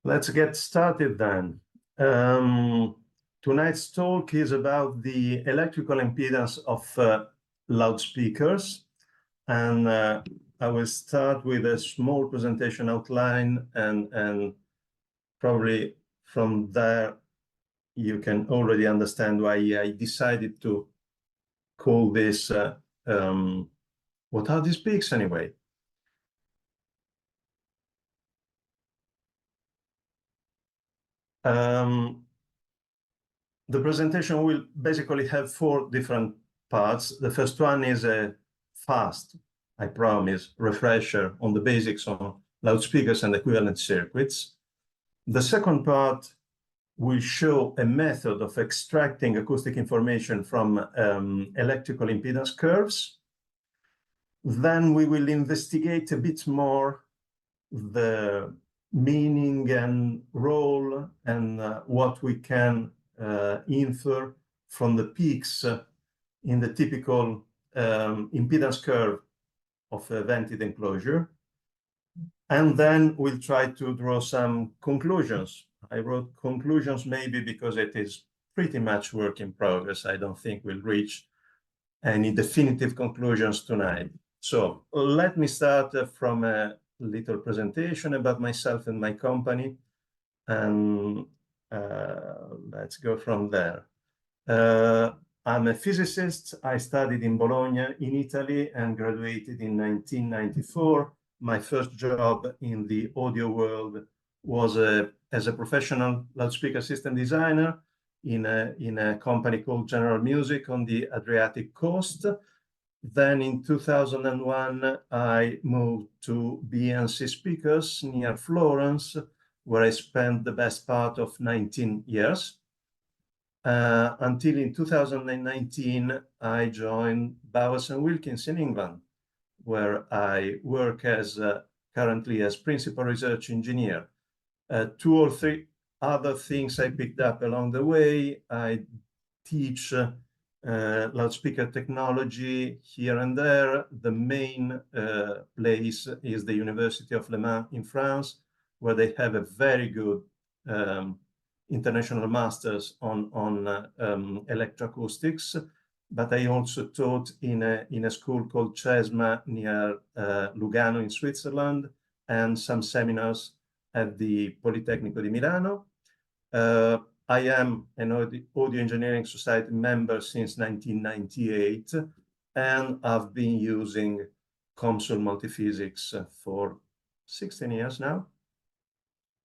Let's get started then. Tonight's talk is about the electrical impedance of loudspeakers. And I will start with a small presentation outline, and probably from there you can already understand why I decided to call this, what are these peaks anyway? The presentation will basically have 4 different parts. The first one is a fast, I promise, refresher on the basics on loudspeakers and equivalent circuits. The second part will show a method of extracting acoustic information from electrical impedance curves. Then we will investigate a bit more the meaning and role and what we can infer from the peaks in the typical impedance curve of a vented enclosure. And then we'll try to draw some conclusions. I wrote conclusions maybe because it is pretty much work in progress. I don't think we'll reach any definitive conclusions tonight. So let me start from a little presentation about myself and my company, and let's go from there. I'm a physicist. I studied in Bologna in Italy and graduated in 1994. My first job in the audio world was as a professional loudspeaker system designer in a company called General Music on the Adriatic coast. Then in 2001, I moved to BNC Speakers near Florence, where I spent the best part of 19 years. Until in 2019, I joined Bowers and Wilkins in England, where I work as currently as principal research engineer. 2 or 3 other things I picked up along the way. I teach loudspeaker technology here and there. The main place is the University of Le Mans in France, where they have a very good international masters on electroacoustics. But I also taught in a school called CESMA near Lugano in Switzerland, and some seminars at the Politecnico di Milano. I am an Audio Engineering Society member since 1998, and I've been using COMSOL multiphysics for 16 years now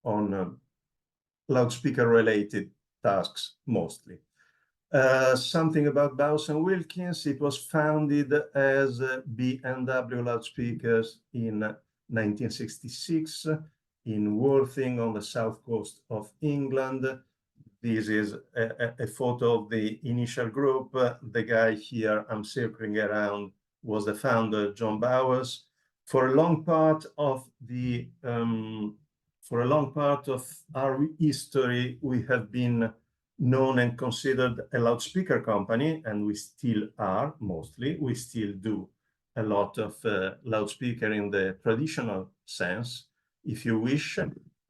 on loudspeaker-related tasks mostly. Something about Bowers and Wilkins. It was founded as B&W Loudspeakers in 1966 in Worthing on the south coast of England. This is a photo of the initial group. The guy here I'm circling around was the founder, John Bowers. For a long part of our history, we have been known and considered a loudspeaker company, and we still are mostly. We still do a lot of loudspeaker in the traditional sense, if you wish.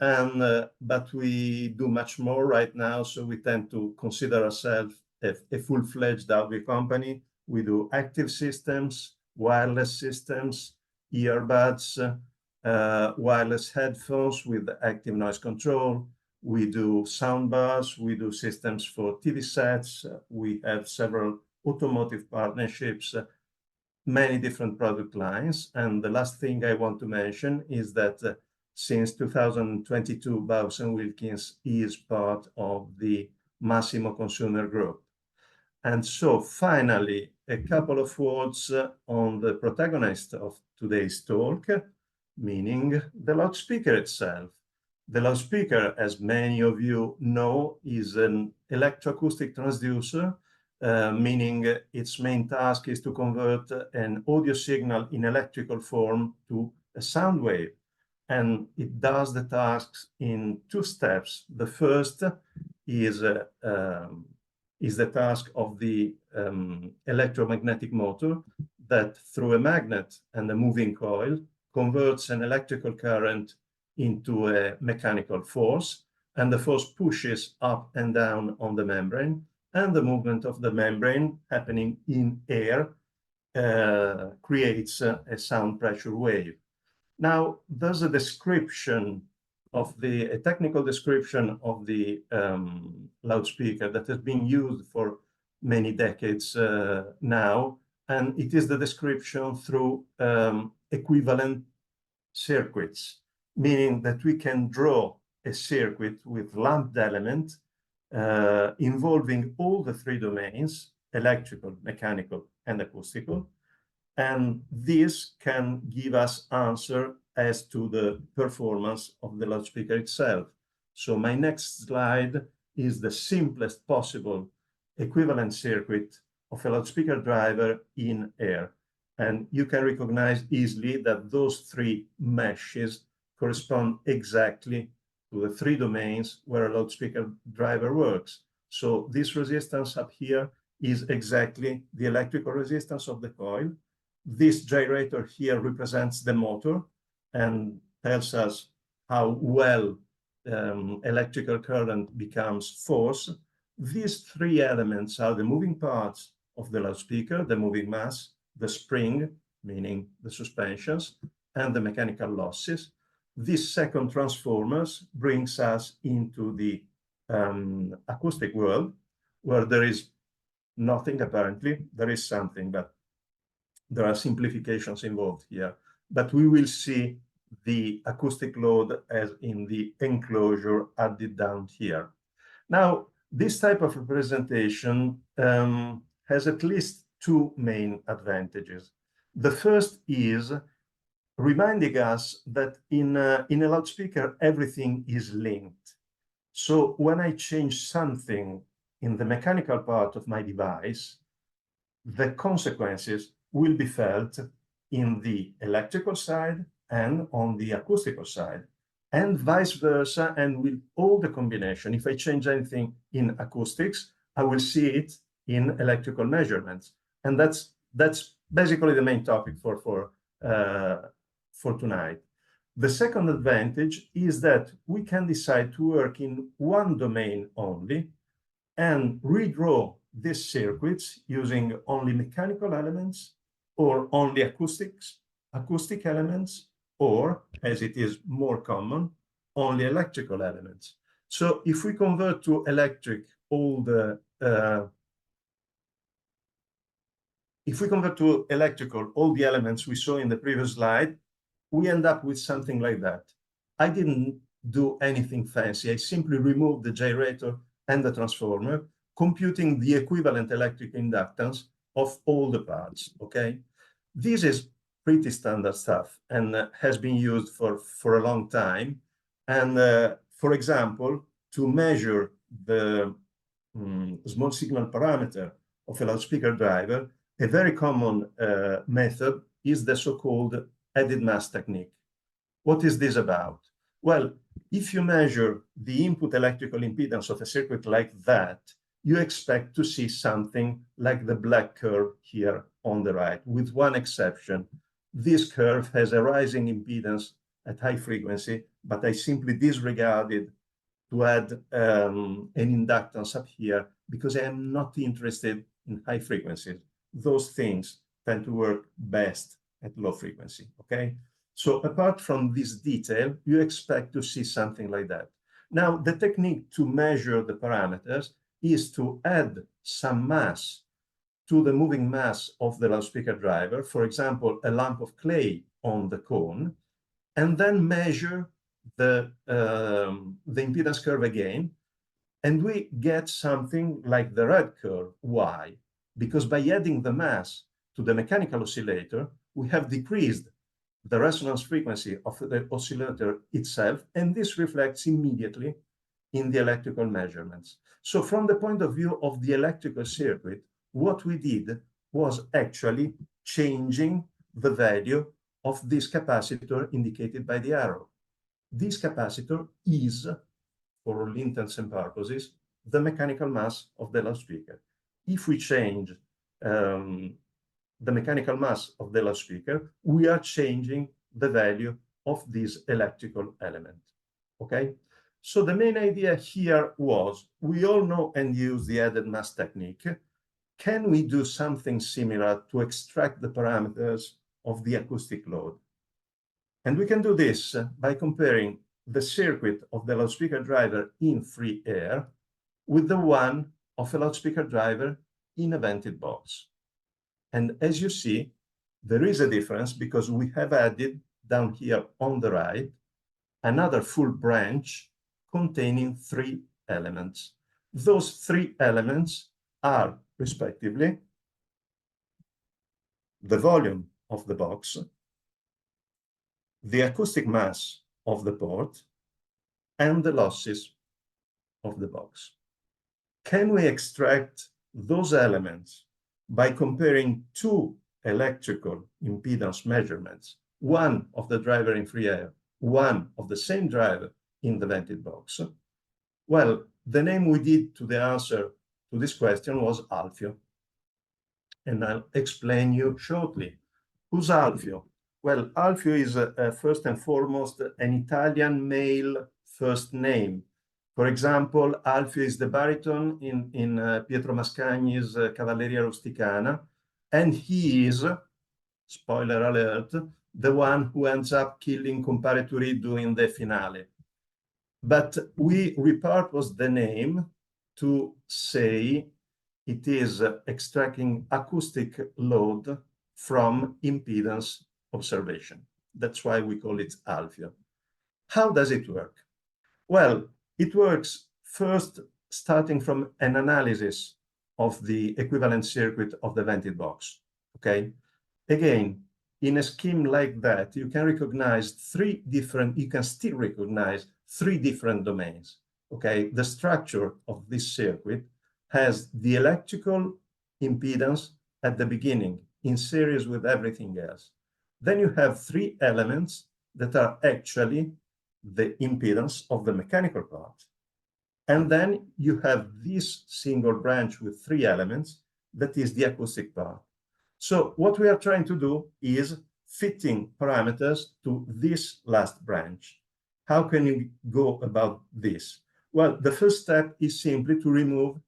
But we do much more right now, so we tend to consider ourselves a full-fledged audio company. We do active systems, wireless systems, earbuds, wireless headphones with active noise control. We do soundbars, we do systems for TV sets. We have several automotive partnerships, many different product lines. And the last thing I want to mention is that since 2022, Bowers and Wilkins is part of the Massimo Consumer Group. And so finally, a couple of words on the protagonist of today's talk, meaning the loudspeaker itself. The loudspeaker, as many of you know, is an electroacoustic transducer, meaning its main task is to convert an audio signal in electrical form to a sound wave. And it does the tasks in 2 steps. The first is the task of the electromagnetic motor that, through a magnet and a moving coil, converts an electrical current into a mechanical force, and the force pushes up and down on the membrane, and the movement of the membrane happening in air creates a sound pressure wave. Now, there's a description of a technical description of the loudspeaker that has been used for many decades now, and it is the description through equivalent circuits, meaning that we can draw a circuit with lumped element involving all the three domains, electrical, mechanical, and acoustical, and this can give us answer as to the performance of the loudspeaker itself. So my next slide is the simplest possible equivalent circuit of a loudspeaker driver in air. And you can recognize easily that those three meshes correspond exactly to the three domains where a loudspeaker driver works. So this resistance up here is exactly the electrical resistance of the coil. This gyrator here represents the motor and tells us how well electrical current becomes force. These three elements are the moving parts of the loudspeaker, the moving mass, the spring, meaning the suspensions, and the mechanical losses. This second transformers brings us into the acoustic world, where there is nothing apparently. There is something, but there are simplifications involved here. But we will see the acoustic load as in the enclosure added down here. Now, this type of representation has at least two main advantages. The first is reminding us that in a loudspeaker, everything is linked. So when I change something in the mechanical part of my device, the consequences will be felt in the electrical side and on the acoustical side, and vice versa, and with all the combination. If I change anything in acoustics, I will see it in electrical measurements. And that's basically the main topic for tonight. The second advantage is that we can decide to work in one domain only and redraw these circuits using only mechanical elements or only acoustic elements, or, as it is more common, only electrical elements. So if we convert to electric all the elements we saw in the previous slide, we end up with something like that. I didn't do anything fancy. I simply removed the gyrator and the transformer, computing the equivalent electric inductance of all the parts, okay? This is pretty standard stuff and has been used for a long time. And for example, to measure the small signal parameter of a loudspeaker driver, a very common method is the so-called added mass technique. What is this about? Well, if you measure the input electrical impedance of a circuit like that, you expect to see something like the black curve here on the right, with one exception. This curve has a rising impedance at high frequency, but I simply disregarded to add an inductance up here because I am not interested in high frequencies. Those things tend to work best at low frequency, okay? So apart from this detail, you expect to see something like that. Now, the technique to measure the parameters is to add some mass to the moving mass of the loudspeaker driver, for example, a lump of clay on the cone, and then measure the impedance curve again, and we get something like the red curve. Why? Because by adding the mass to the mechanical oscillator, we have decreased the resonance frequency of the oscillator itself, and this reflects immediately in the electrical measurements. So from the point of view of the electrical circuit, what we did was actually changing the value of this capacitor indicated by the arrow. This capacitor is, for all intents and purposes, the mechanical mass of the loudspeaker. If we change the mechanical mass of the loudspeaker, we are changing the value of this electrical element, okay? So the main idea here was, we all know and use the added mass technique. Can we do something similar to extract the parameters of the acoustic load? And we can do this by comparing the circuit of the loudspeaker driver in free air with the one of a loudspeaker driver in a vented box. And as you see, there is a difference because we have added down here on the right another full branch containing 3 elements. Those 3 elements are respectively the volume of the box, the acoustic mass of the port, and the losses of the box. Can we extract those elements by comparing 2 electrical impedance measurements, one of the driver in free air, one of the same driver in the vented box? Well, the name we did to the answer to this question was Alfio. And I'll explain you shortly. Who's Alfio? Well, Alfio is first and foremost an Italian male first name. For example, Alfio is the baritone in Pietro Mascagni's Cavalleria Rusticana, and he is, spoiler alert, the one who ends up killing Compare Turiddu in the finale. But we repurposed the name to say it is extracting acoustic load from impedance observation. That's why we call it Alfio. How does it work? Well, it works first starting from an analysis of the equivalent circuit of the vented box, okay? Again, in a scheme like that, you can recognize you can still recognize 3 different domains, okay? The structure of this circuit has the electrical impedance at the beginning in series with everything else. Then you have 3 elements that are actually the impedance of the mechanical part. And then you have this single branch with 3 elements that is the acoustic part. So what we are trying to do is fitting parameters to this last branch. How can you go about this? Well, the first step is simply to remove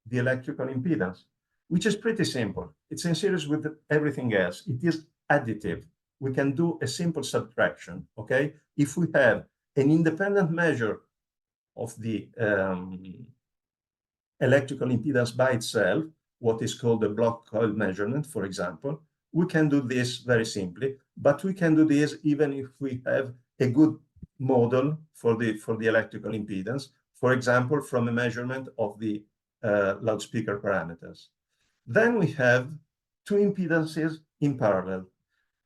the electrical impedance, which is pretty simple. It's in series with everything else. It is additive. We can do a simple subtraction, okay? If we have an independent measure of the electrical impedance by itself, what is called a block coil measurement, for example, we can do this very simply, but we can do this even if we have a good model for the electrical impedance, for example, from a measurement of the loudspeaker parameters. Then we have 2 impedances in parallel.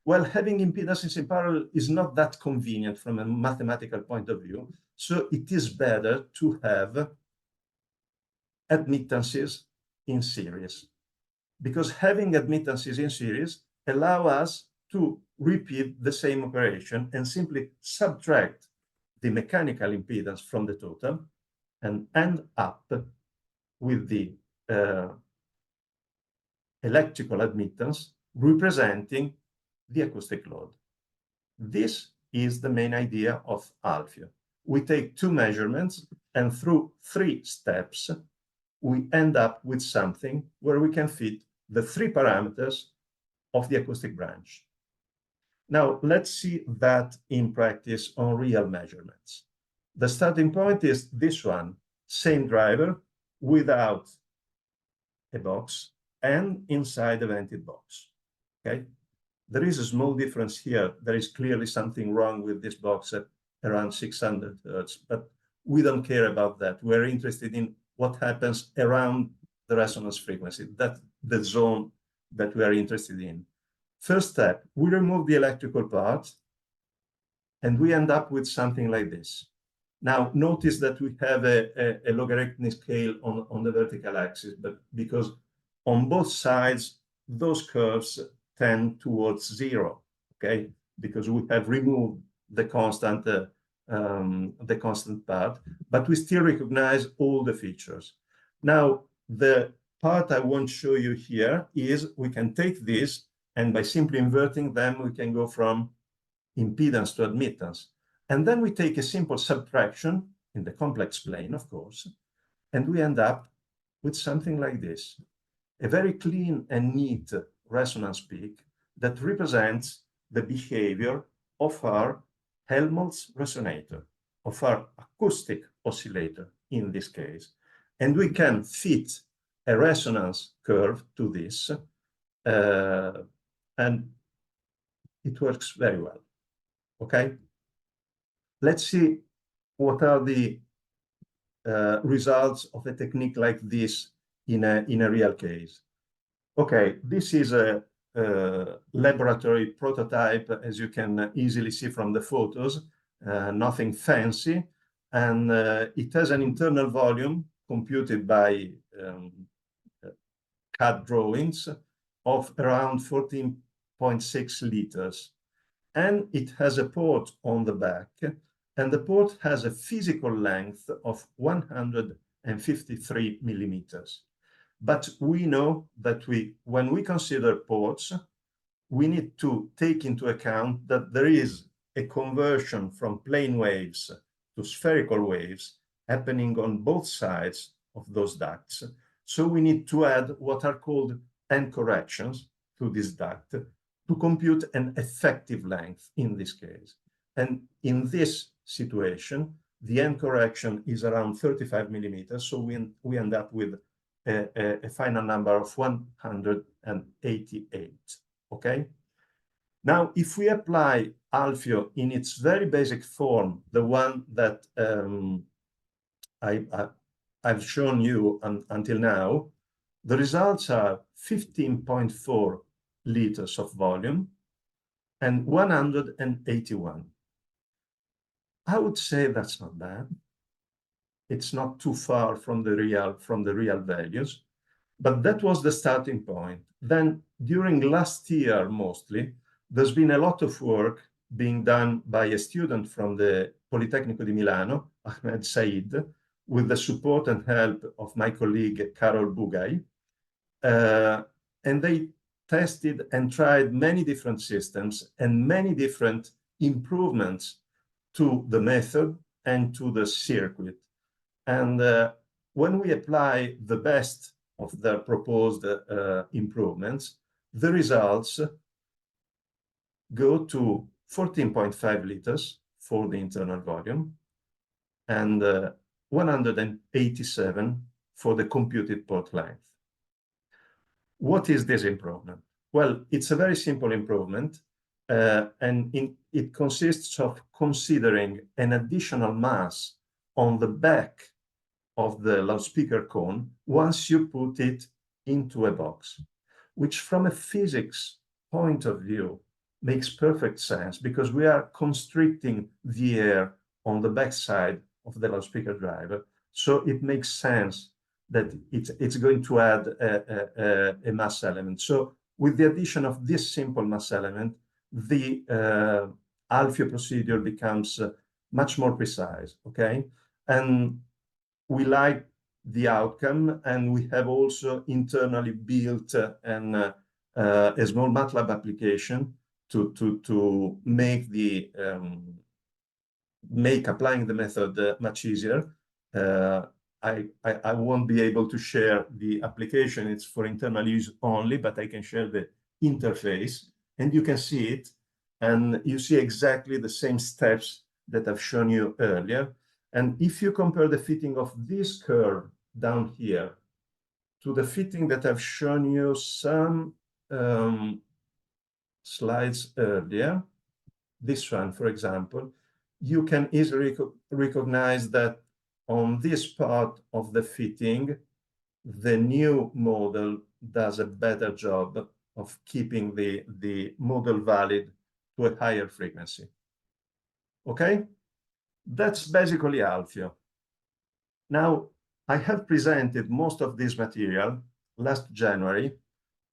Well, having impedances in parallel is not that convenient from a mathematical point of view, so it is better to have admittances in series, because having admittances in series allow us to repeat the same operation and simply subtract the mechanical impedance from the total and end up with the electrical admittance representing the acoustic load. This is the main idea of Alfio. We take 2 measurements, and through 3 steps, we end up with something where we can fit the 3 parameters of the acoustic branch. Now, let's see that in practice on real measurements. The starting point is this one, same driver without a box and inside a vented box, okay? There is a small difference here. There is clearly something wrong with this box at around 600 Hertz, but we don't care about that. We're interested in what happens around the resonance frequency. That's the zone that we are interested in. First step, we remove the electrical part, and we end up with something like this. Now, notice that we have a logarithmic scale on the vertical axis, but because on both sides, those curves tend towards 0, okay? Because we have removed the constant part, but we still recognize all the features. Now, the part I want to show you here is we can take this, and by simply inverting them, we can go from impedance to admittance. And then we take a simple subtraction in the complex plane, of course, and we end up with something like this, a very clean and neat resonance peak that represents the behavior of our Helmholtz resonator, of our acoustic oscillator in this case. And we can fit a resonance curve to this, and it works very well. Okay? Let's see what are the results of a technique like this in a real case. Okay, this is a laboratory prototype, as you can easily see from the photos, nothing fancy, and it has an internal volume computed by CAD drawings of around 14.6 liters. And it has a port on the back, and the port has a physical length of 153 millimeters. But we know that when we consider ports, we need to take into account that there is a conversion from plane waves to spherical waves happening on both sides of those ducts. So we need to add what are called end corrections to this duct to compute an effective length in this case. And in this situation, the end correction is around 35 millimeters. So we end up with a final number of 188, okay? Now, if we apply Alfio in its very basic form, the one that I've shown you until now, the results are 15.4 liters of volume and 181. I would say that's not bad. It's not too far from the real values, but that was the starting point. Then during last year, mostly, there's been a lot of work being done by a student from the Politecnico di Milano, Ahmed Said, with the support and help of my colleague Carol Bugay. And they tested and tried many different systems and many different improvements to the method and to the circuit. And when we apply the best of the proposed improvements, the results go to 14.5 liters for the internal volume and 187 for the computed port length. What is this improvement? Well, it's a very simple improvement, and it consists of considering an additional mass on the back of the loudspeaker cone once you put it into a box, which from a physics point of view makes perfect sense because we are constricting the air on the backside of the loudspeaker driver. So it makes sense that it's going to add a mass element. So with the addition of this simple mass element, the Alfio procedure becomes much more precise, okay? And we like the outcome, and we have also internally built a small MATLAB application to make applying the method much easier. I won't be able to share the application. It's for internal use only, but I can share the interface, and you can see it, and you see exactly the same steps that I've shown you earlier. And if you compare the fitting of this curve down here to the fitting that I've shown you some slides earlier, this one, for example, you can easily recognize that on this part of the fitting, the new model does a better job of keeping the model valid to a higher frequency. Okay? That's basically Alfio. Now, I have presented most of this material last January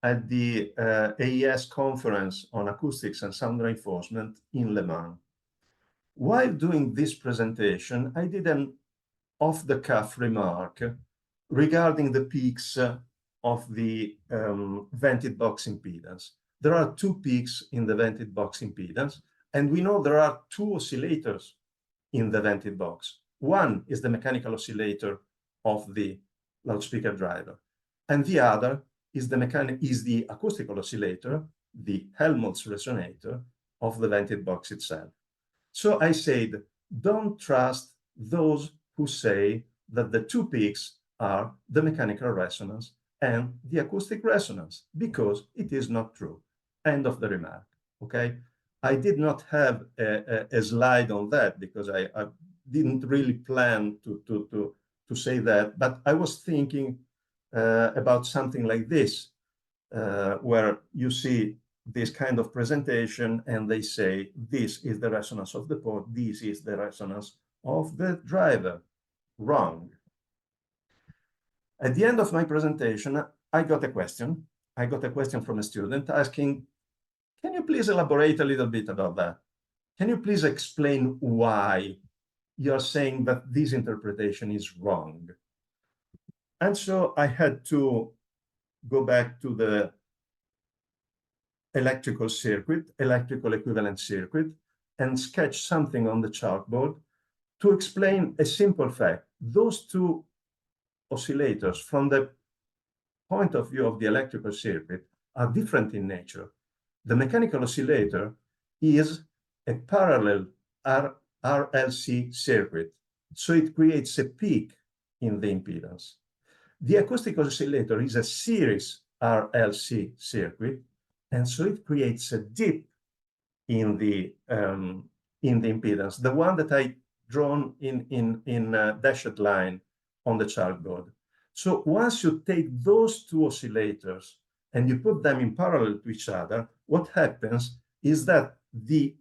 at the AES conference on acoustics and sound reinforcement in Le Mans. While doing this presentation, I did an off-the-cuff remark regarding the peaks of the vented box impedance. There are two peaks in the vented box impedance, And we know there are two oscillators in the vented box. One is the mechanical oscillator of the loudspeaker driver, and the other is the acoustical oscillator, the Helmholtz resonator of the vented box itself. So I said, don't trust those who say that the two peaks are the mechanical resonance and the acoustic resonance, because it is not true. End of the remark, okay? I did not have a slide on that because I didn't really plan to say that, but I was thinking about something like this, where you see this kind of presentation and they say, this is the resonance of the port, this is the resonance of the driver. Wrong. At the end of my presentation, I got a question. I got a question from a student asking, can you please elaborate a little bit about that? Can you please explain why you're saying that this interpretation is wrong? And so I had to go back to the electrical circuit, electrical equivalent circuit, and sketch something on the chalkboard to explain a simple fact. Those two oscillators, from the point of view of the electrical circuit, are different in nature. The mechanical oscillator is a parallel RLC circuit, so it creates a peak in the impedance. The acoustic oscillator is a series RLC circuit, and so it creates a dip in the impedance, the one that I drawn in a dashed line on the chalkboard. So once you take those two oscillators and you put them in parallel to each other, what happens is that the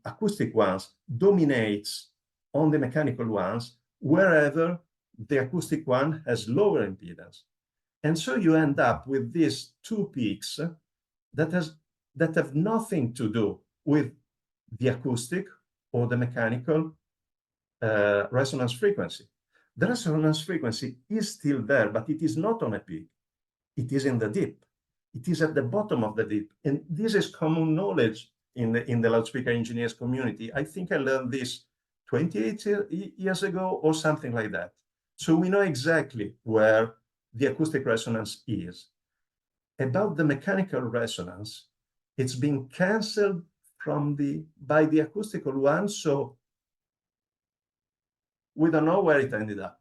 acoustic ones dominates on the mechanical ones wherever the acoustic one has lower impedance. And so you end up with these two peaks that have nothing to do with the acoustic or the mechanical resonance frequency. The resonance frequency is still there, but it is not on a peak. It is in the dip. It is at the bottom of the dip. And this is common knowledge in the loudspeaker engineers community. I think I learned this 28 years ago or something like that. So we know exactly where the acoustic resonance is. About the mechanical resonance, it's been canceled by the acoustical one, so we don't know where it ended up.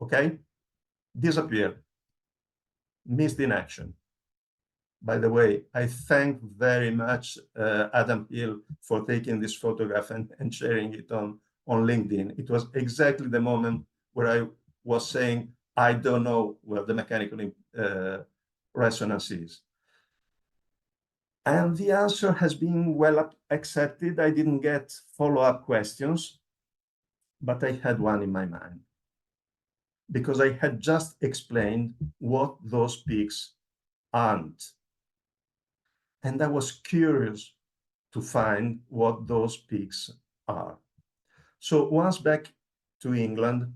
Okay? Disappeared. Missed in action. By the way, I thank very much Adam Hill for taking this photograph and sharing it on LinkedIn. It was exactly the moment where I was saying, I don't know where the mechanical resonance is. And the answer has been well accepted. I didn't get follow-up questions, but I had one in my mind, because I had just explained what those peaks aren't. And I was curious to find what those peaks are. So once back to England,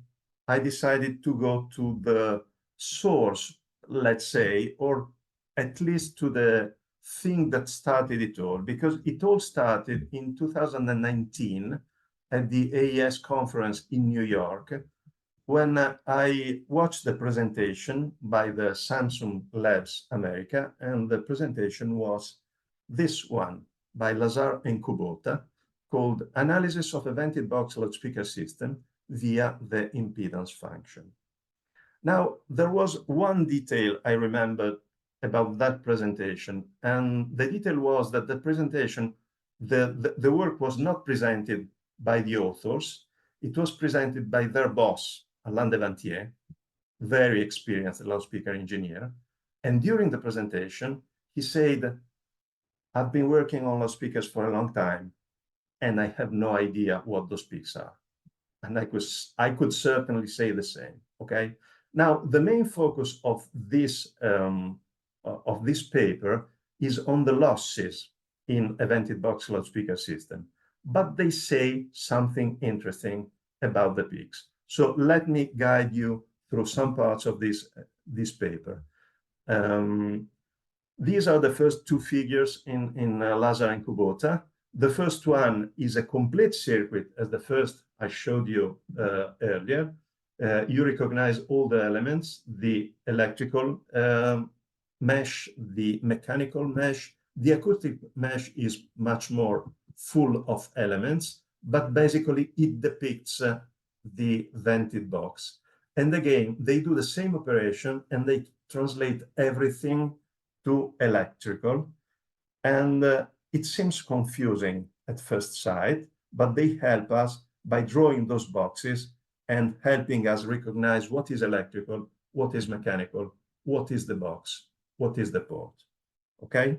I decided to go to the source, let's say, or at least to the thing that started it all, because it all started in 2019 at the AES conference in New York, when I watched the presentation by the Samsung Labs America, and the presentation was this one by Lazar and Kubota, called Analysis of a Vented Box Loudspeaker System via the Impedance Function. Now, there was one detail I remembered about that presentation, and the detail was that the presentation, the work was not presented by the authors. It was presented by their boss, Alain Devantier, very experienced loudspeaker engineer. And during the presentation, he said, I've been working on loudspeakers for a long time, and I have no idea what those peaks are. And I could certainly say the same, okay? Now, the main focus of this paper is on the losses in a vented box loudspeaker system, but they say something interesting about the peaks. So let me guide you through some parts of this paper. These are the first two figures in Lazar and Kubota. The first one is a complete circuit, as the first I showed you earlier. You recognize all the elements, the electrical mesh, the mechanical mesh. The acoustic mesh is much more full of elements, but basically it depicts the vented box. And again, they do the same operation and they translate everything to electrical. And it seems confusing at first sight, but they help us by drawing those boxes and helping us recognize what is electrical, what is mechanical, what is the box, what is the port, okay?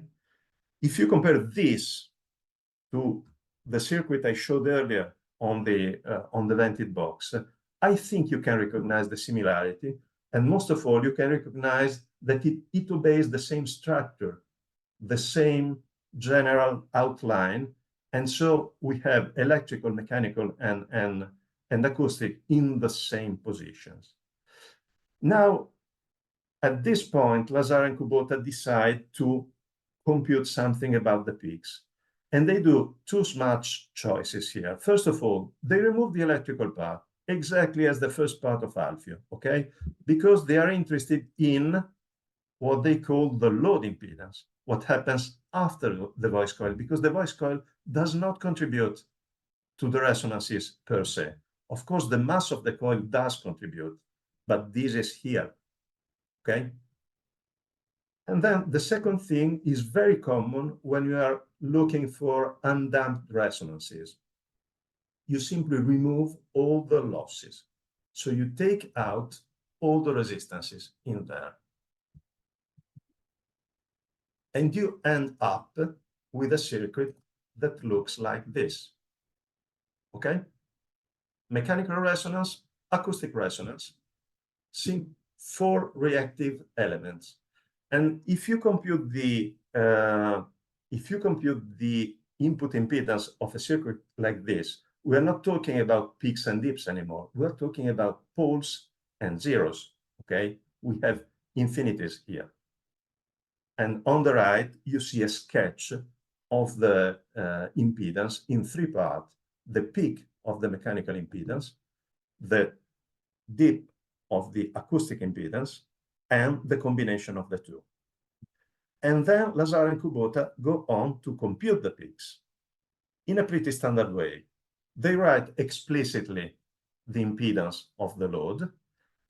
If you compare this to the circuit I showed earlier on the vented box, I think you can recognize the similarity. And most of all, you can recognize that it obeys the same structure, the same general outline. And so we have electrical, mechanical, and acoustic in the same positions. Now, at this point, Lazar and Kubota decide to compute something about the peaks. And they do two smart choices here. First of all, they remove the electrical part, exactly as the first part of Alfeo, okay? Because they are interested in what they call the load impedance, what happens after the voice coil, because the voice coil does not contribute to the resonances per se. Of course, the mass of the coil does contribute, but this is here, okay? And then the second thing is very common when you are looking for undamped resonances. You simply remove all the losses. So you take out all the resistances in there. And you end up with a circuit that looks like this, okay? Mechanical resonance, acoustic resonance, 4 reactive elements. And if you compute the input impedance of a circuit like this, we are not talking about peaks and dips anymore. We're talking about poles and zeros, okay? We have infinities here. And on the right, you see a sketch of the impedance in 3 parts: the peak of the mechanical impedance, the dip of the acoustic impedance, and the combination of the two. And then Lazar and Kubota go on to compute the peaks in a pretty standard way. They write explicitly the impedance of the load,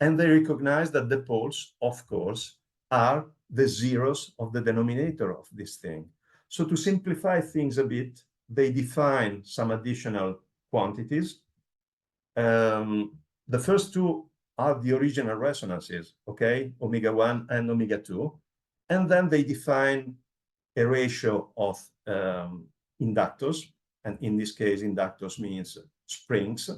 and they recognize that the poles, of course, are the zeros of the denominator of this thing. So to simplify things a bit, they define some additional quantities. The first two are the original resonances, okay, omega 1 and omega 2. And then they define a ratio of inductors, and in this case, inductors means springs.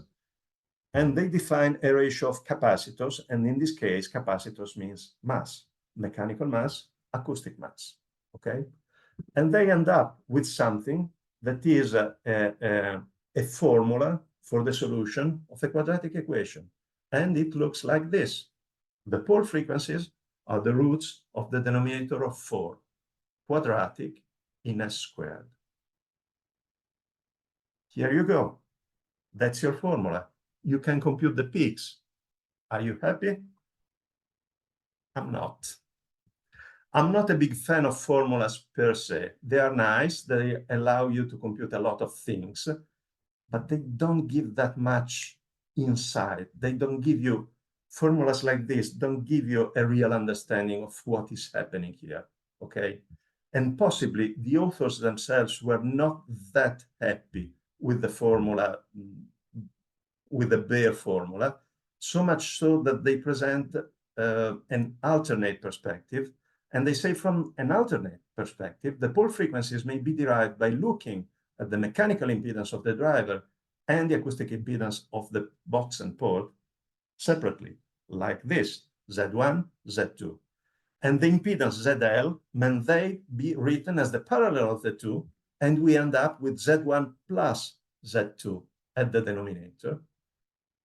And they define a ratio of capacitors, and in this case, capacitors means mass, mechanical mass, acoustic mass, okay? And they end up with something that is a formula for the solution of a quadratic equation. And it looks like this. The pole frequencies are the roots of the denominator of 4, quadratic in S squared. Here you go. That's your formula. You can compute the peaks. Are you happy? I'm not. I'm not a big fan of formulas per se. They are nice. They allow you to compute a lot of things, but they don't give that much insight. They don't give you formulas like this, don't give you a real understanding of what is happening here, okay? And possibly the authors themselves were not that happy with the formula, with the bare formula, so much so that they present an alternate perspective. And they say from an alternate perspective, the pole frequencies may be derived by looking at the mechanical impedance of the driver and the acoustic impedance of the box and pole separately, like this, Z1, Z2. And the impedance ZL may they be written as the parallel of the two, and we end up with Z1 plus Z2 at the denominator.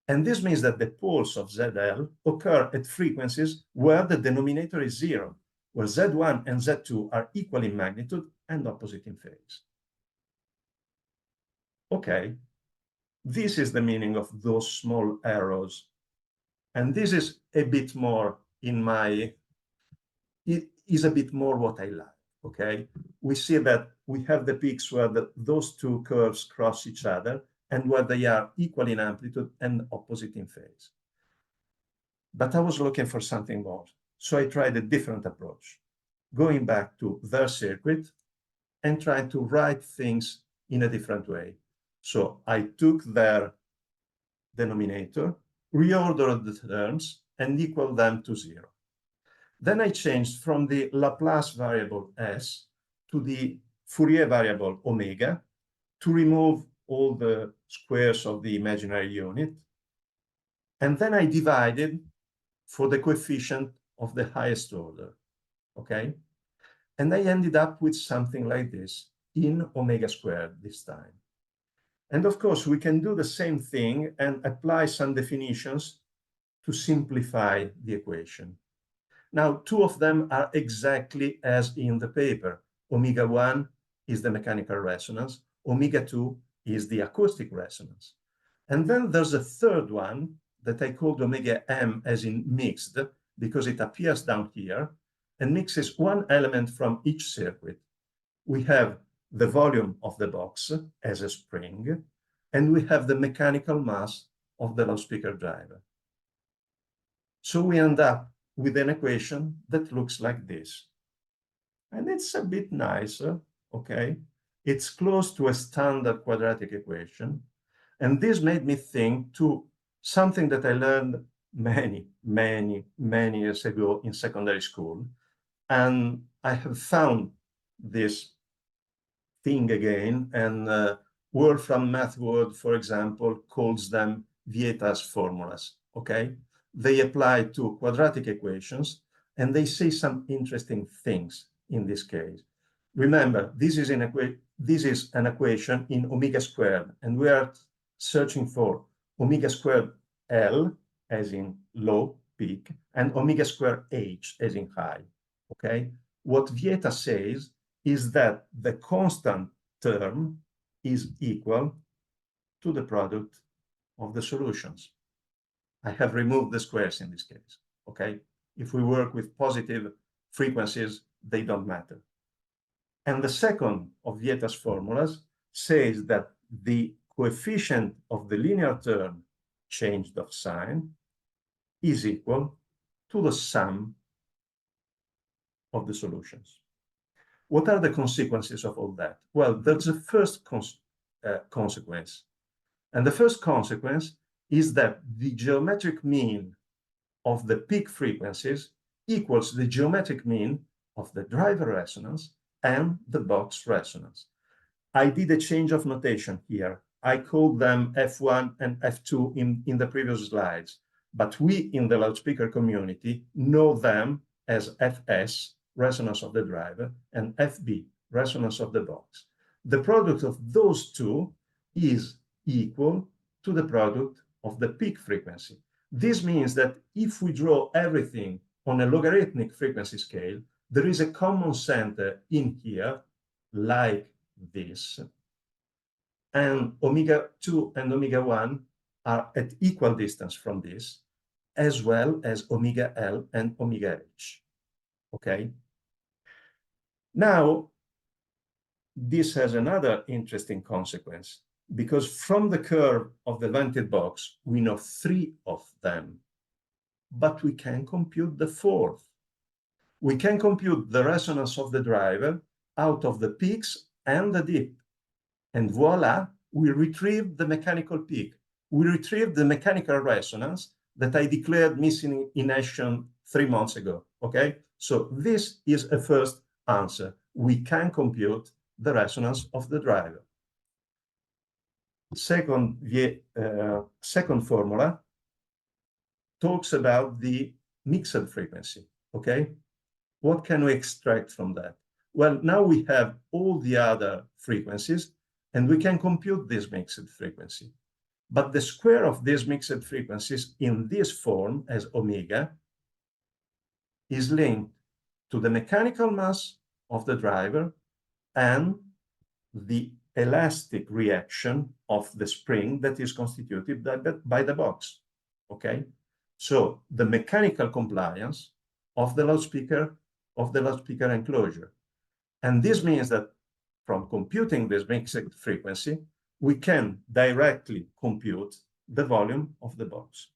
And this means that the poles of ZL occur at frequencies where the denominator is 0, where Z1 and Z2 are equal in magnitude and opposite in phase. Okay, this is the meaning of those small arrows. And this is a bit more in my, it is a bit more what I like, okay? We see that we have the peaks where those two curves cross each other and where they are equal in amplitude and opposite in phase. But I was looking for something more. So I tried a different approach, going back to their circuit and trying to write things in a different way. So I took their denominator, reordered the terms, and equaled them to 0. Then I changed from the Laplace variable s to the Fourier variable omega to remove all the squares of the imaginary unit. And then I divided for the coefficient of the highest order, okay? And I ended up with something like this in omega squared this time. And of course, we can do the same thing and apply some definitions to simplify the equation. Now, two of them are exactly as in the paper. Omega 1 is the mechanical resonance. Omega 2 is the acoustic resonance. And then there's a third one that I called omega m as in mixed, because it appears down here and mixes one element from each circuit. We have the volume of the box as a spring, and we have the mechanical mass of the loudspeaker driver. So we end up with an equation that looks like this. And it's a bit nicer, okay? It's close to a standard quadratic equation. And this made me think to something that I learned many years ago in secondary school. And I have found this thing again, and Wolfram Mathwood, for example, calls them Vieta's formulas, okay? They apply to quadratic equations, and they say some interesting things in this case. Remember, this is an equation in omega squared, and we are searching for omega squared L, as in low, peak, and omega squared H, as in high, okay? What Vieta says is that the constant term is equal to the product of the solutions. I have removed the squares in this case, okay? If we work with positive frequencies, they don't matter. And the second of Vieta's formulas says that the coefficient of the linear term changed of sign is equal to the sum of the solutions. What are the consequences of all that? Well, there's a first consequence. And the first consequence is that the geometric mean of the peak frequencies equals the geometric mean of the driver resonance and the box resonance. I did a change of notation here. I called them F1 and F2 in the previous slides, but we in the loudspeaker community know them as Fs, resonance of the driver, and FB, resonance of the box. The product of those two is equal to the product of the peak frequency. This means that if we draw everything on a logarithmic frequency scale, there is a common center in here, like this, and omega 2 and omega 1 are at equal distance from this, as well as omega L and omega H, okay? Now, this has another interesting consequence, because from the curve of the vented box, we know 3 of them, but we can compute the 4th. We can compute the resonance of the driver out of the peaks and the dip. And voila, we retrieve the mechanical peak. We retrieve the mechanical resonance that I declared missing in action 3 months ago, okay? So this is a first answer. We can compute the resonance of the driver. Second formula talks about the mixed frequency, okay? What can we extract from that? Well, now we have all the other frequencies, and we can compute this mixed frequency. But the square of these mixed frequencies in this form as omega is linked to the mechanical mass of the driver and the elastic reaction of the spring that is constituted by the box, okay? So the mechanical compliance of the loudspeaker enclosure. And this means that from computing this mixed frequency, we can directly compute the volume of the box.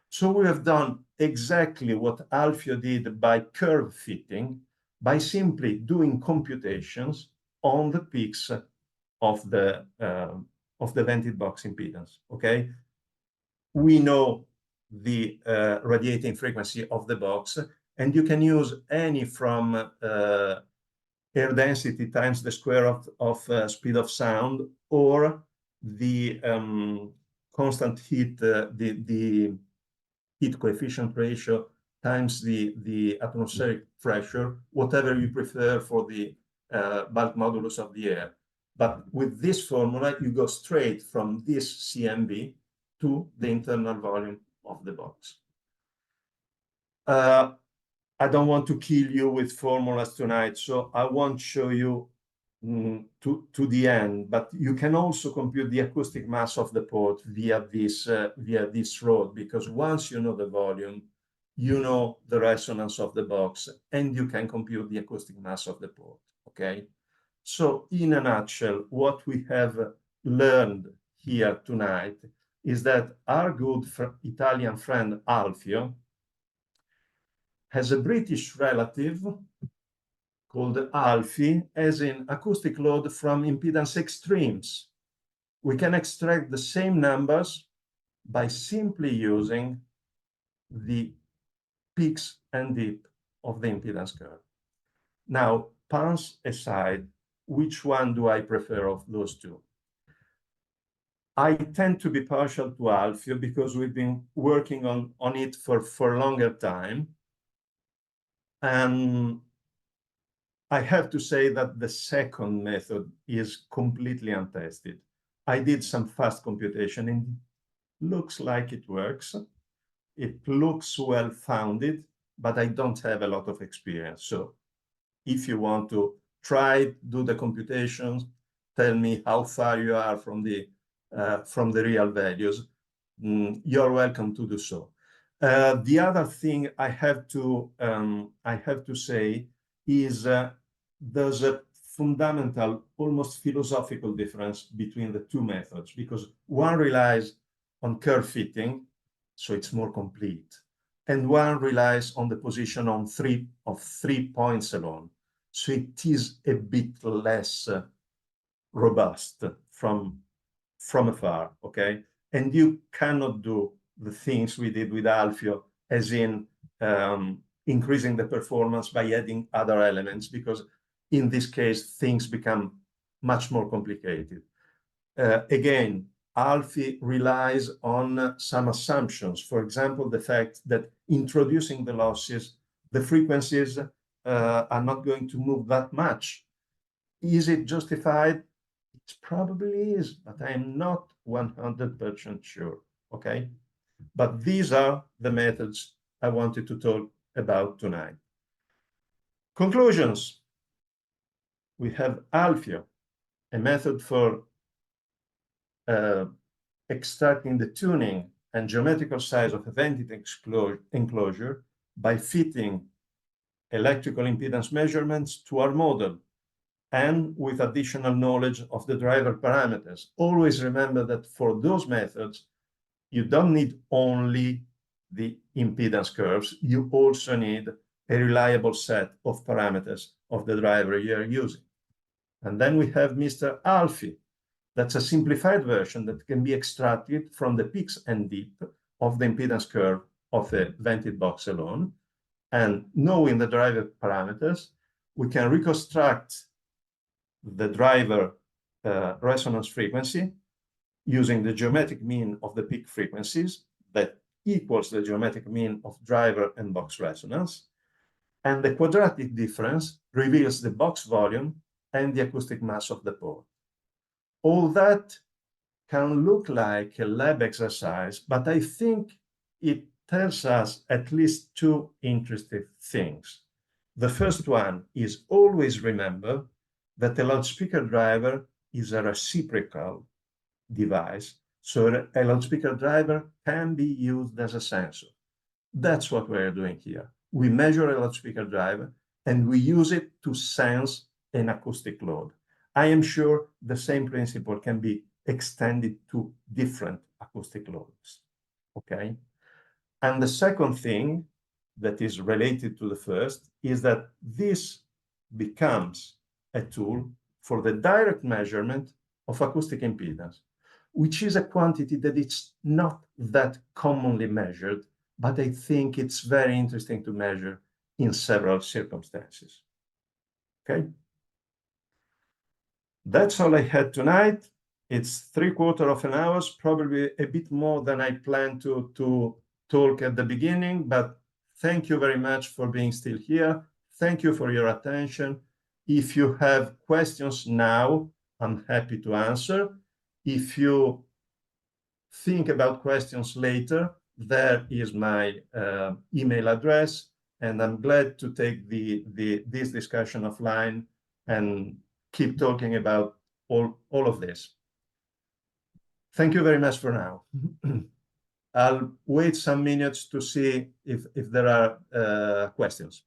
So we have done exactly what Alfio did by curve fitting, by simply doing computations on the peaks of the vented box impedance, okay? We know the radiating frequency of the box, and you can use any from air density times the square of speed of sound, or the constant heat, the heat coefficient ratio times the atmospheric pressure, whatever you prefer for the bulk modulus of the air. But with this formula, you go straight from this CMB to the internal volume of the box. I don't want to kill you with formulas tonight, so I won't show you to the end, but you can also compute the acoustic mass of the port via this road, because once you know the volume, you know the resonance of the box, and you can compute the acoustic mass of the port, okay? So in a nutshell, what we have learned here tonight is that our good Italian friend Alfio has a British relative called Alfie, as in acoustic load from impedance extremes. We can extract the same numbers by simply using the peaks and dip of the impedance curve. Now, puns aside, which one do I prefer of those two? I tend to be partial to Alfio because we've been working on it for a longer time. And I have to say that the second method is completely untested. I did some fast computation and it looks like it works. It looks well-founded, but I don't have a lot of experience. So if you want to try, do the computations, tell me how far you are from the real values, you're welcome to do so. The other thing I have to say is there's a fundamental, almost philosophical difference between the two methods, because one relies on curve fitting, so it's more complete, and one relies on the position of 3 points alone, so it is a bit less robust from afar, okay? And you cannot do the things we did with Alfio, as in increasing the performance by adding other elements, because in this case, things become much more complicated. Again, Alfie relies on some assumptions. For example, the fact that introducing the losses, the frequencies are not going to move that much. Is it justified? It probably is, but I'm not 100% sure, okay? But these are the methods I wanted to talk about tonight. Conclusions. We have Alfio, a method for extracting the tuning and geometrical size of a vented enclosure by fitting electrical impedance measurements to our model, and with additional knowledge of the driver parameters. Always remember that for those methods, you don't need only the impedance curves, you also need a reliable set of parameters of the driver you're using. And then we have Mr. Alfie. That's a simplified version that can be extracted from the peaks and dip of the impedance curve of a vented box alone. And knowing the driver parameters, we can reconstruct the driver resonance frequency using the geometric mean of the peak frequencies that equals the geometric mean of driver and box resonance. And the quadratic difference reveals the box volume and the acoustic mass of the port. All that can look like a lab exercise, but I think it tells us at least two interesting things. The first one is always remember that the loudspeaker driver is a reciprocal device, so a loudspeaker driver can be used as a sensor. That's what we're doing here. We measure a loudspeaker driver and we use it to sense an acoustic load. I am sure the same principle can be extended to different acoustic loads, okay? And the second thing that is related to the first is that this becomes a tool for the direct measurement of acoustic impedance, which is a quantity that it's not that commonly measured, but I think it's very interesting to measure in several circumstances. Okay? That's all I had tonight. It's 3/4 of an hour, probably a bit more than I planned to talk at the beginning, but thank you very much for being still here. Thank you for your attention. If you have questions now, I'm happy to answer. If you think about questions later, there is my email address, and I'm glad to take this discussion offline and keep talking about all of this. Thank you very much for now. I'll wait some minutes to see if there are questions.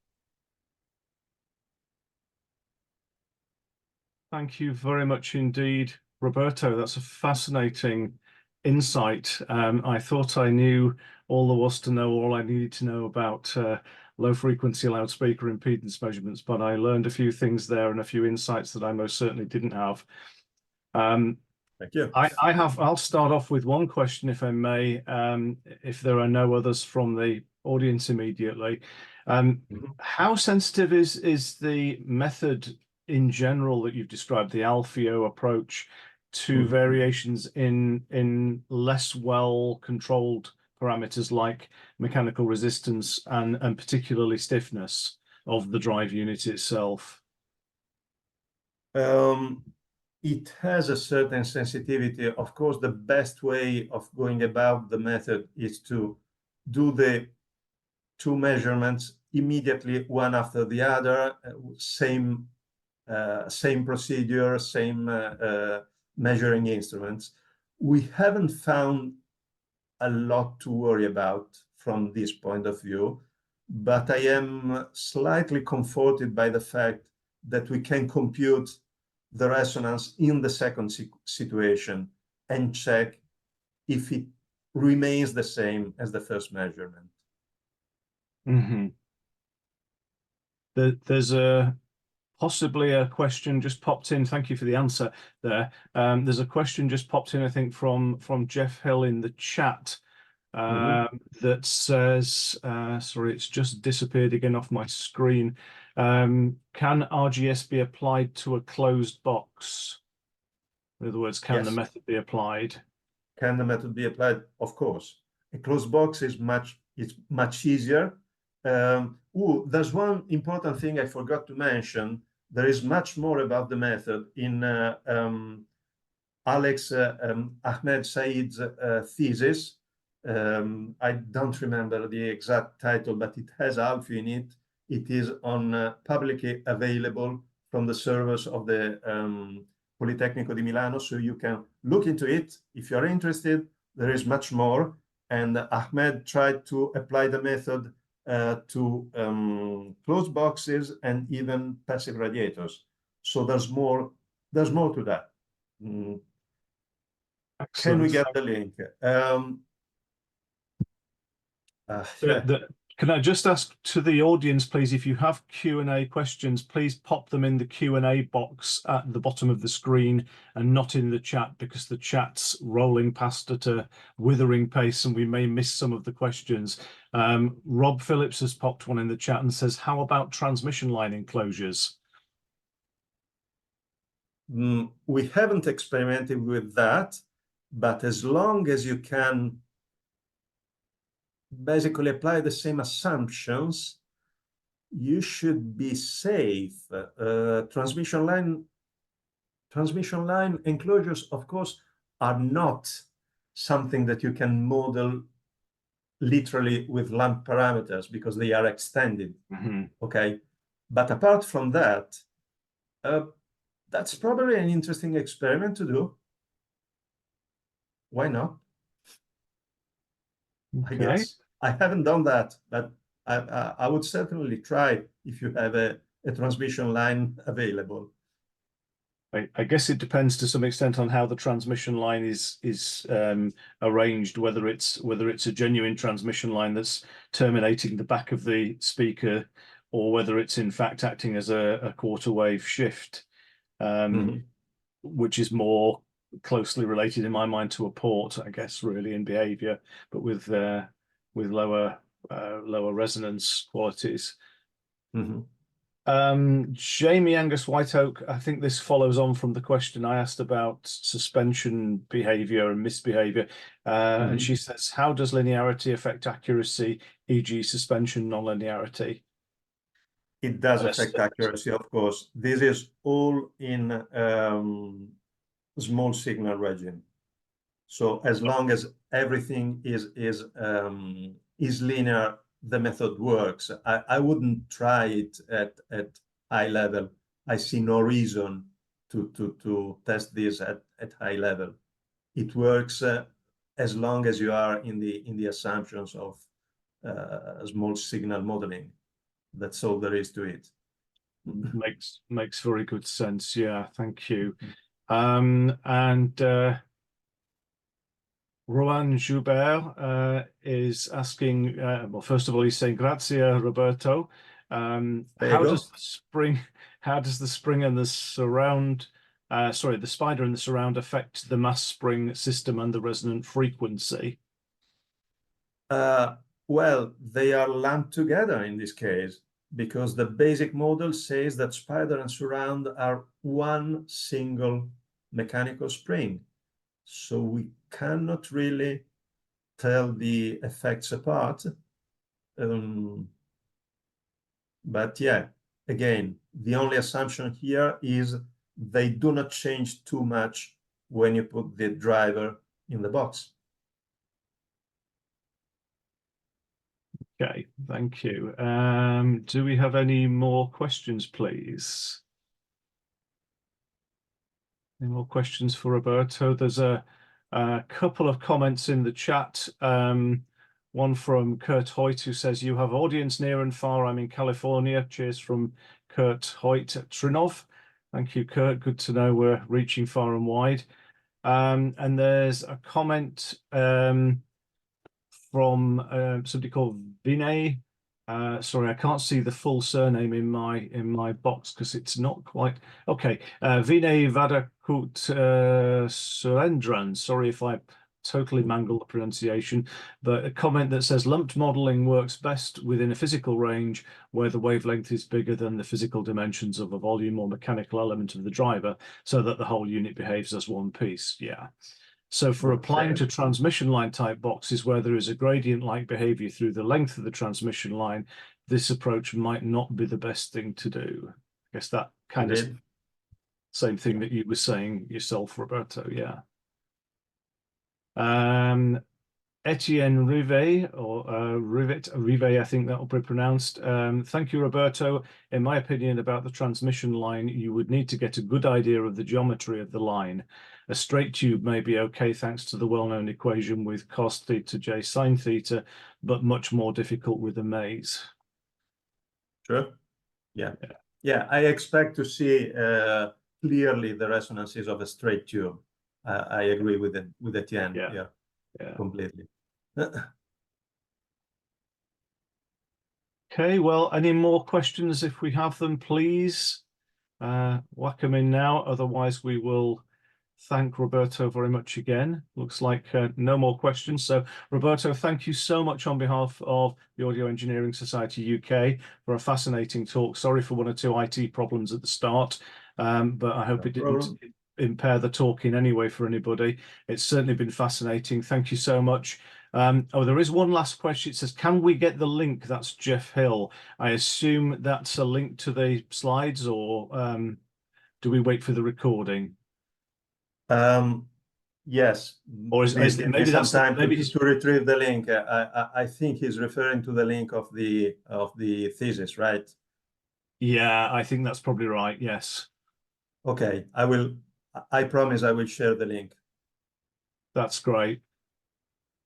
Thank you very much indeed, Roberto. That's a fascinating insight. I thought I knew all there was to know, all I needed to know about low frequency loudspeaker impedance measurements, but I learned a few things there and a few insights that I most certainly didn't have. Thank you. I'll start off with one question, if I may, if there are no others from the audience immediately. How sensitive is the method in general that you've described, the Alfeo approach, to variations in less well controlled parameters like mechanical resistance and particularly stiffness of the drive unit itself? It has a certain sensitivity. Of course, the best way of going about the method is to do the two measurements immediately, one after the other, same procedure, same measuring instruments. We haven't found a lot to worry about from this point of view, but I am slightly comforted by the fact that we can compute the resonance in the second situation and check if it remains the same as the first measurement. There's possibly a question just popped in. Thank you for the answer there. There's a question just popped in, I think, from Jeff Hill in the chat that says, sorry, it's just disappeared again off my screen. Can RGS be applied to a closed box? In other words, can the method be applied? Can the method be applied? Of course. A closed box is much easier. There's one important thing I forgot to mention. There is much more about the method in Alex Ahmed Said's thesis. I don't remember the exact title, but it has Alfeo in it. It is on publicly available from the servers of the Politecnico di Milano, so you can look into it if you're interested. There is much more, and Ahmed tried to apply the method to closed boxes and even passive radiators. So there's more to that. Can we get the link? Can I just ask to the audience, please, if you have Q&A questions, please pop them in the Q&A box at the bottom of the screen and not in the chat, because the chat's rolling past at a withering pace and we may miss some of the questions. Rob Phillips has popped one in the chat and says, how about transmission line enclosures? We haven't experimented with that, but as long as you can basically apply the same assumptions, you should be safe. Transmission line enclosures, of course, are not something that you can model literally with lamp parameters because they are extended. Okay, but apart from that, That's probably an interesting experiment to do. Why not? I Okay. guess I haven't done that, but I would certainly try if you have a transmission line available. I guess it depends to some extent on how the transmission line is arranged, whether it's a genuine transmission line that's terminating the back of the speaker, or whether it's in fact acting as a quarter wave shift, which is more closely related in my mind to a port, I guess, really in behavior, but with lower resonance qualities. Jamie Angus Whiteoak, I think this follows on from the question I asked about suspension behavior and misbehavior. And she says, how does linearity affect accuracy, e.g. suspension nonlinearity? It does affect accuracy, of course. This is all in small signal regime. So as long as everything is linear, the method works. I wouldn't try it at high level. I see no reason to test this at high level. It works as long as you are in the assumptions of small signal modeling. That's all there is to it. Makes very good sense. Yeah, thank you. Rohan Joubert is asking, well, first of all, he's saying, grazie, Roberto. How does the spring and the surround, the spider and the surround affect the mass spring system and the resonant frequency? Well, they are lumped together in this case, because the basic model says that spider and surround are one single mechanical spring. So we cannot really tell the effects apart. But yeah, again, the only assumption here is they do not change too much when you put the driver in the box. Okay, thank you. Do we have any more questions, please? Any more questions for Roberto? There's a couple of comments in the chat. One from Kurt Hoyt, who says, you have audience near and far. I'm in California. Cheers from Kurt Hoyt at Trinov. Thank you, Kurt. Good to know we're reaching far and wide. And there's a comment from somebody called Vinay. Sorry, I can't see the full surname in my box because it's not quite okay. Vinay Vadakut Surendran. Sorry if I totally mangle the pronunciation, but a comment that says lumped modeling works best within a physical range where the wavelength is bigger than the physical dimensions of a volume or mechanical element of the driver, so that the whole unit behaves as one piece. Yeah. So for applying to transmission line type boxes where there is a gradient-like behavior through the length of the transmission line, this approach might not be the best thing to do. I guess that kind of same thing that you were saying yourself, Roberto. Yeah. Etienne Rivet, or Rivet, I think that will be pronounced. Thank you, Roberto. In my opinion about the transmission line, you would need to get a good idea of the geometry of the line. A straight tube may be okay thanks to the well-known equation with cos theta j sine theta, but much more difficult with a maze. Sure. Yeah. I expect to see clearly the resonances of a straight tube. I agree with Etienne. Yeah. Completely. Okay, well, any more questions if we have them, please whack them in now. Otherwise, we will thank Roberto very much again. Looks like no more questions. So, Roberto, thank you so much on behalf of the Audio Engineering Society UK for a fascinating talk. Sorry for one or two IT problems at the start, but I hope it didn't impair the talk in any way for anybody. It's certainly been fascinating. Thank you so much. There is one last question. It says, can we get the link? That's Jeff Hill. I assume that's a link to the slides, or do we wait for the recording? Yes. Or maybe that's time to retrieve the link. I think he's referring to the link of the thesis, right? Yeah, I think that's probably right. Yes. Okay, I promise I will share the link That's great.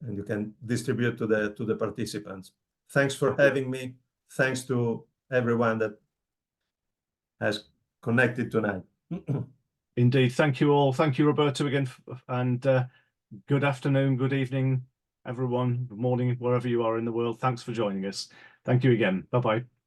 and you can distribute to the participants. Thanks for having me. Thanks to everyone that has connected tonight. Indeed. Thank you all. Thank you, Roberto, again. And good afternoon, good evening, everyone. Good morning, wherever you are in the world. Thanks for joining us. Thank you again. Bye-bye.